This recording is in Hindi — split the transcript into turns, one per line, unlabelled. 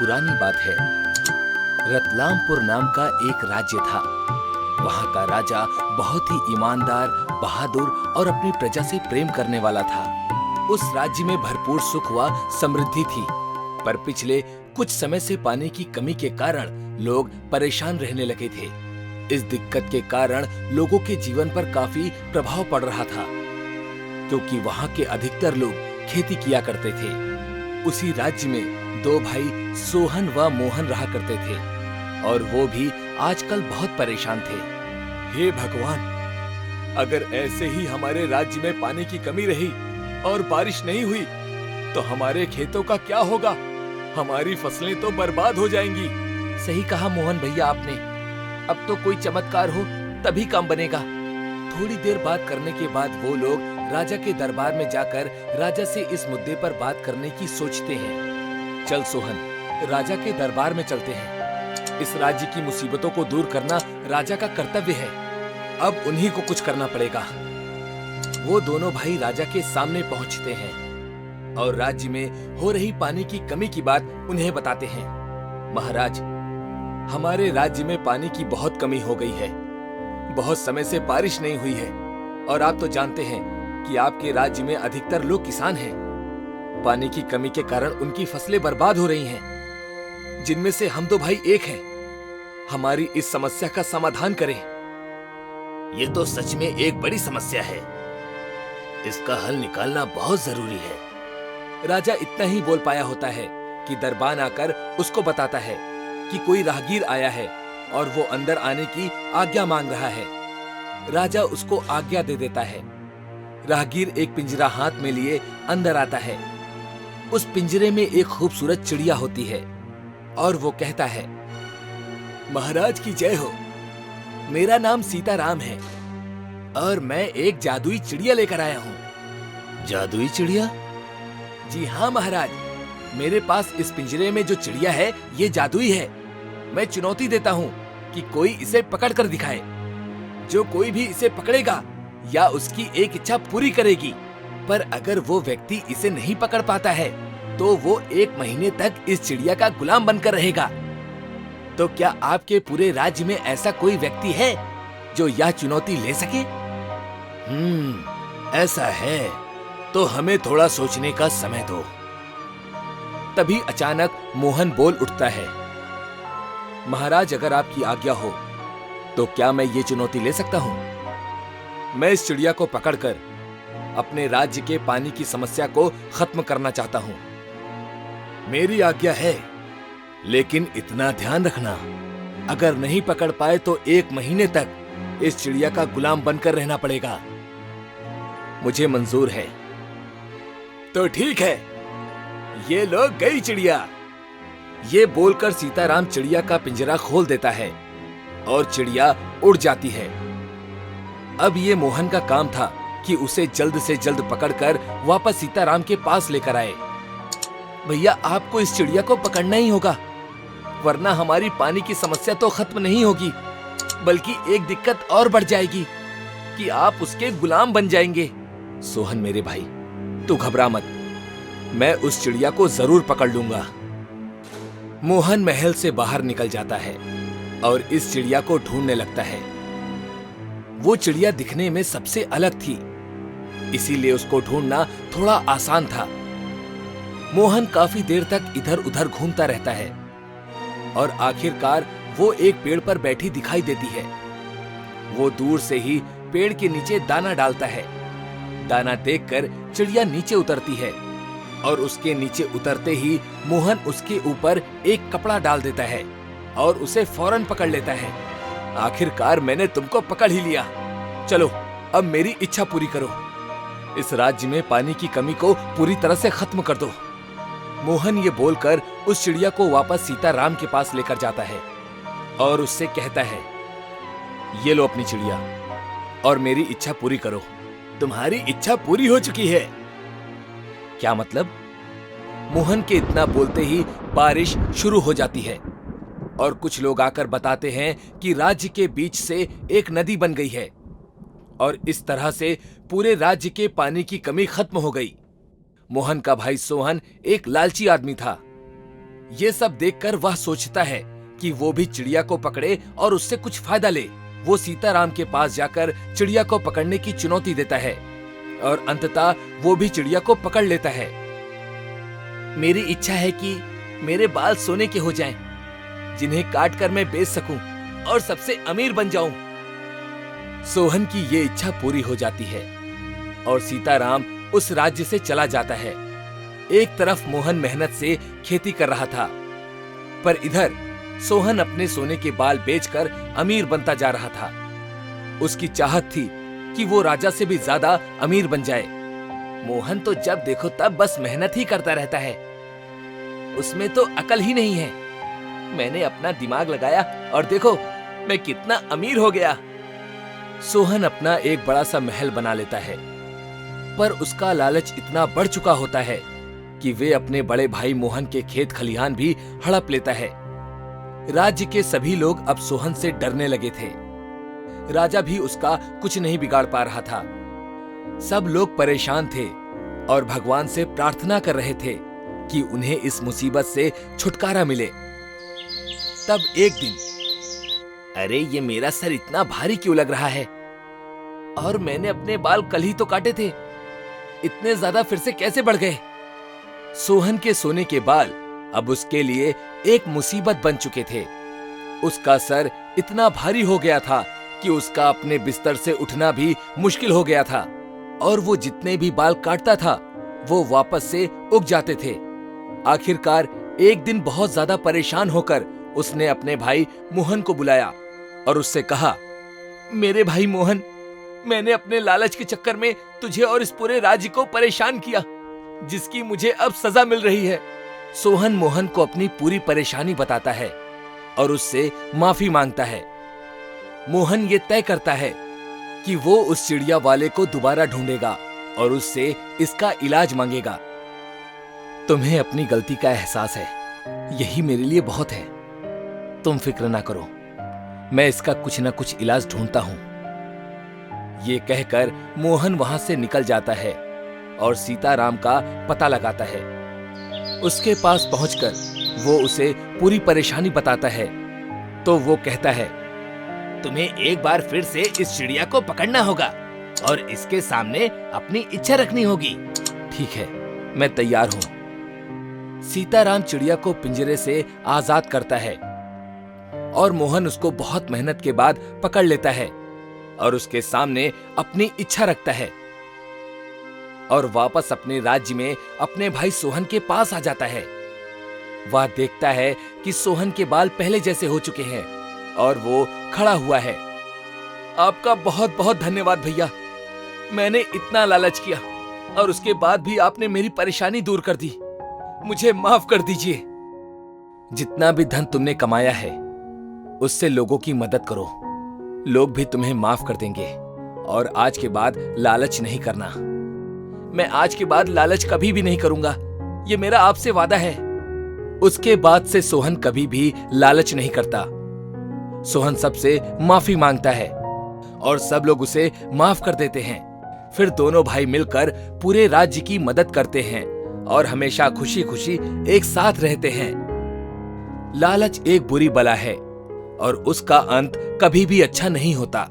पुरानी बात है। रतलामपुर नाम का एक राज्य था। वहां का राजा बहुत ही ईमानदार, बहादुर और अपनी प्रजा से प्रेम करने वाला था। उस राज्य में भरपूर सुख व समृद्धि थी, पर पिछले कुछ समय से पानी की कमी के कारण लोग परेशान रहने लगे थे। इस दिक्कत के कारण लोगों के जीवन पर काफी प्रभाव पड़ रहा था, क्योंकि वहां के अधिकतर लोग खेती किया करते थे। उसी राज्य में दो भाई सोहन व मोहन रहा करते थे और वो भी आजकल बहुत परेशान थे। हे भगवान, अगर ऐसे ही हमारे राज्य में पानी की कमी रही और बारिश नहीं हुई तो हमारे खेतों का क्या होगा? हमारी फसलें तो बर्बाद हो जाएंगी। सही कहा मोहन भैया आपने। अब तो कोई चमत्कार हो तभी काम बनेगा। थोड़ी देर बात करने के बाद वो लोग राजा के दरबार में जाकर राजा से इस मुद्दे पर बात करने की सोचते हैं। चल सोहन, राजा के दरबार में चलते हैं। इस राज्य की मुसीबतों को दूर करना राजा का कर्तव्य है। अब उन्हीं को कुछ करना पड़ेगा। वो दोनों भाई राजा के सामने पहुंचते हैं और राज्य में हो रही पानी की कमी की बात उन्हें बताते हैं। महाराज, हमारे राज्य में पानी की बहुत कमी हो गई है। बहुत समय से बारिश नहीं हुई है और आप तो जानते हैं कि आपके राज्य में अधिकतर लोग किसान हैं। पानी की कमी के कारण उनकी फसलें बर्बाद हो रही हैं, जिनमें से हम दो भाई एक हैं। हमारी इस समस्या का समाधान करें। ये तो सच में एक बड़ी समस्या है। इसका हल निकालना बहुत जरूरी है। राजा इतना ही बोल पाया होता है कि दरबान आकर उसको बताता है कि कोई राहगीर आया है और वो अंदर आने की आज्ञा मांग रहा है। राजा उसको आज्ञा दे देता है। राहगीर एक पिंजरा हाथ में लिए अंदर आता है। उस पिंजरे में एक खूबसूरत चिड़िया होती है और वो कहता है, महाराज की जय हो। मेरा नाम सीताराम है और मैं एक जादुई चिड़िया लेकर आया हूँ। जादुई चिड़िया? जी हाँ महाराज, मेरे पास इस पिंजरे में जो चिड़िया है ये जादुई है। मैं चुनौती देता हूँ कि कोई इसे पकड़ कर दिखाए। जो कोई भी इसे पकड़ेगा या उसकी एक इच्छा पूरी करेगी, पर अगर वो व्यक्ति इसे नहीं पकड़ पाता है तो वो 1 महीने तक इस चिड़िया का गुलाम बनकर रहेगा। तो क्या आपके पूरे राज्य में ऐसा कोई व्यक्ति है जो यह चुनौती ले सके? ऐसा है तो हमें थोड़ा सोचने का समय दो। तभी अचानक मोहन बोल उठता है, महाराज अगर आपकी आज्ञा हो तो क्या मैं ये चुनौती ले सकता हूँ? मैं इस चिड़िया को पकड़कर अपने राज्य के पानी की समस्या को खत्म करना चाहता हूँ। मेरी आज्ञा है, लेकिन इतना ध्यान रखना, अगर नहीं पकड़ पाए तो 1 महीने तक इस चिड़िया का गुलाम बनकर रहना पड़ेगा। मुझे मंजूर है। तो ठीक है, ये लो गई चिड़िया। ये बोलकर सीताराम चिड़िया का पिंजरा खोल देता है और चिड़िया उड़ जाती है। अब ये मोहन का काम था कि उसे जल्द से जल्द पकड़कर वापस सीताराम के पास लेकर आए। भैया, आपको इस चिड़िया को पकड़ना ही होगा, वरना हमारी पानी की समस्या तो खत्म नहीं होगी, बल्कि एक दिक्कत और बढ़ जाएगी कि आप उसके गुलाम बन जाएंगे। सोहन मेरे भाई, तू घबरा मत, मैं उस चिड़िया को जरूर पकड़ लूंगा। मोहन महल से बाहर निकल जाता है और इस चिड़िया को ढूंढने लगता है। वो चिड़िया दिखने में सबसे अलग थी, इसीलिए उसको ढूंढना थोड़ा आसान था। मोहन काफी देर तक इधर उधर घूमता रहता है और आखिरकार वो एक पेड़ पर बैठी दिखाई देती है। वो दूर से ही पेड़ के नीचे दाना डालता है। दाना देखकर चिड़िया नीचे उतरती है और उसके नीचे उतरते ही मोहन उसके ऊपर एक कपड़ा डाल देता है और उसे फौरन पकड़ लेता है। आखिरकार मैंने तुमको पकड़ ही लिया। चलो अब मेरी इच्छा पूरी करो। इस राज्य में पानी की कमी को पूरी तरह से खत्म कर दो। मोहन ये बोलकर उस चिड़िया को वापस सीताराम के पास लेकर जाता है और उससे कहता है, ये लो अपनी चिड़िया और मेरी इच्छा पूरी करो। तुम्हारी इच्छा पूरी हो चुकी है। क्या मतलब? मोहन के इतना बोलते ही बारिश शुरू हो जाती है और कुछ लोग आकर बताते हैं कि राज्य के बीच से एक नदी बन गई है और इस तरह से पूरे राज्य के पानी की कमी खत्म हो गई। मोहन का भाई सोहन एक लालची आदमी था। ये सब देखकर वह सोचता है कि वो भी चिड़िया को पकड़े और उससे कुछ फायदा ले। वो सीताराम के पास जाकर चिड़िया को पकड़ने की चुनौती देता है और अंततः वो भी चिड़िया को पकड़ लेता है। मेरी इच्छा है कि मेरे बाल सोने के हो जाएं, जिन्हें काट कर मैं बेच सकूं और सबसे अमीर बन जाऊं। सोहन की ये इच्छा पूरी हो जाती है और सीताराम उस राज्य से चला जाता है। एक तरफ मोहन मेहनत से खेती कर रहा था, पर इधर सोहन अपने सोने के बाल बेचकर अमीर बनता जा रहा था। उसकी चाहत थी कि वो राजा से भी ज्यादा अमीर बन जाए। मोहन तो जब देखो तब बस मेहनत ही करता रहता है, उसमें तो अकल ही नहीं है। मैंने अपना दिमाग लगाया और देखो मैं कितना अमीर हो गया। सोहन अपना एक बड़ा सा महल बना लेता है, पर उसका लालच इतना बढ़ चुका होता है कि वे अपने बड़े भाई मोहन के खेत खलिहान भी हड़प लेता है। राज्य के सभी लोग अब सोहन से डरने लगे थे। राजा भी उसका कुछ नहीं बिगाड़ पा रहा था। सब लोग परेशान थे और भगवान से प्रार्थना कर रहे थे कि उन्हें इस मुसीबत से छुटकारा मिले। तब एक दिन, अरे ये मेरा सर इतना भारी क्यों लग रहा है? और मैंने अपने बाल कल ही तो काटे थे, इतने ज्यादा फिर से कैसे बढ़ गए? सोहन के सोने के बाल अब उसके लिए एक मुसीबत बन चुके थे। उसका सर इतना भारी हो गया था कि उसका अपने बिस्तर से उठना भी मुश्किल हो गया था और वो जितने भी बाल काटता था वो वापस से उग जाते थे। आखिरकार एक दिन बहुत ज्यादा परेशान होकर उसने अपने भाई मोहन को बुलाया और उससे कहा, मेरे भाई मोहन, मैंने अपने लालच के चक्कर में तुझे और इस पूरे राज्य को परेशान किया, जिसकी मुझे अब सजा मिल रही है। सोहन मोहन को अपनी पूरी परेशानी बताता है और उससे माफी मांगता है। मोहन ये तय करता है कि वो उस चिड़िया वाले को दोबारा ढूंढेगा और उससे इसका इलाज मांगेगा। तुम्हें अपनी गलती का एहसास है, यही मेरे लिए बहुत है। तुम फिक्र ना करो, मैं इसका कुछ ना कुछ इलाज ढूंढता हूं। ये कहकर मोहन वहां से निकल जाता है और सीताराम का पता लगाता है। उसके पास पहुंचकर वो उसे पूरी परेशानी बताता है तो वो कहता है, तुम्हें एक बार फिर से इस चिड़िया को पकड़ना होगा और इसके सामने अपनी इच्छा रखनी होगी। ठीक है, मैं तैयार हूं। सीताराम चिड़िया को पिंजरे से आजाद करता है और मोहन उसको बहुत मेहनत के बाद पकड़ लेता है और उसके सामने अपनी इच्छा रखता है और वापस अपने राज्य में अपने भाई सोहन के पास आ जाता है। वह देखता है कि सोहन के बाल पहले जैसे हो चुके हैं और वो खड़ा हुआ है। आपका बहुत बहुत धन्यवाद भैया, मैंने इतना लालच किया और उसके बाद भी आपने मेरी परेशानी दूर कर दी। मुझे माफ कर दीजिए। जितना भी धन तुमने कमाया है उससे लोगों की मदद करो, लोग भी तुम्हें माफ कर देंगे। और आज के बाद लालच नहीं करना। मैं आज के बाद लालच कभी भी नहीं करूंगा, ये मेरा आपसे वादा है। उसके बाद से सोहन कभी भी लालच नहीं करता। सोहन सबसे माफी मांगता है और सब लोग उसे माफ कर देते हैं। फिर दोनों भाई मिलकर पूरे राज्य की मदद करते हैं और हमेशा खुशी खुशी एक साथ रहते हैं। लालच एक बुरी बला है और उसका अंत कभी भी अच्छा नहीं होता।